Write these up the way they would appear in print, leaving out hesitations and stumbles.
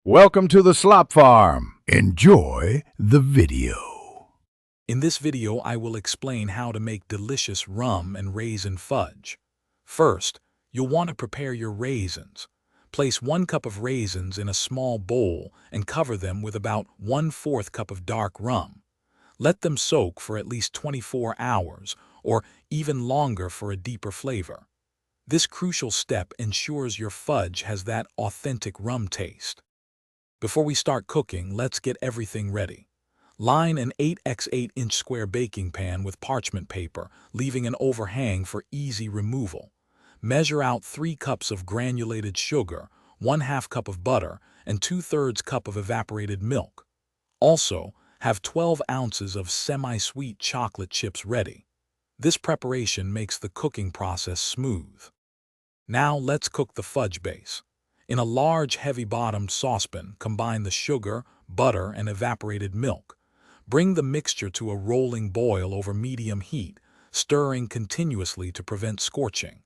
Welcome to the Slop Farm. Enjoy the video. In this video, I will explain how to make delicious rum and raisin fudge. First, you'll want to prepare your raisins. Place 1 cup of raisins in a small bowl and cover them with about 1/4 cup of dark rum. Let them soak for at least 24 hours or even longer for a deeper flavor. This crucial step ensures your fudge has that authentic rum taste. Before we start cooking, let's get everything ready. Line an 8x8-inch square baking pan with parchment paper, leaving an overhang for easy removal. Measure out 3 cups of granulated sugar, 1/2 cup of butter, and 2/3 cup of evaporated milk. Also, have 12 ounces of semi-sweet chocolate chips ready. This preparation makes the cooking process smooth. Now let's cook the fudge base. In a large, heavy-bottomed saucepan, combine the sugar, butter, and evaporated milk. Bring the mixture to a rolling boil over medium heat, stirring continuously to prevent scorching.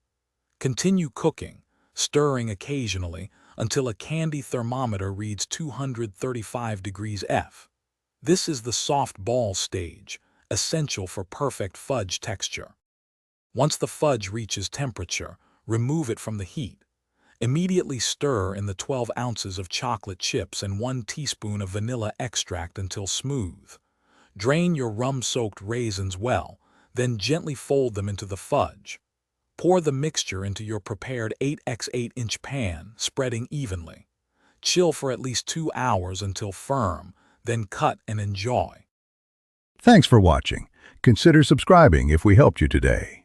Continue cooking, stirring occasionally until a candy thermometer reads 235 degrees F. This is the soft ball stage, essential for perfect fudge texture. Once the fudge reaches temperature, remove it from the heat. Immediately stir in the 12 ounces of chocolate chips and 1 teaspoon of vanilla extract until smooth. Drain your rum-soaked raisins well, then gently fold them into the fudge. Pour the mixture into your prepared 8x8-inch pan, spreading evenly. Chill for at least 2 hours until firm, then cut and enjoy. Thanks for watching. Consider subscribing if we helped you today.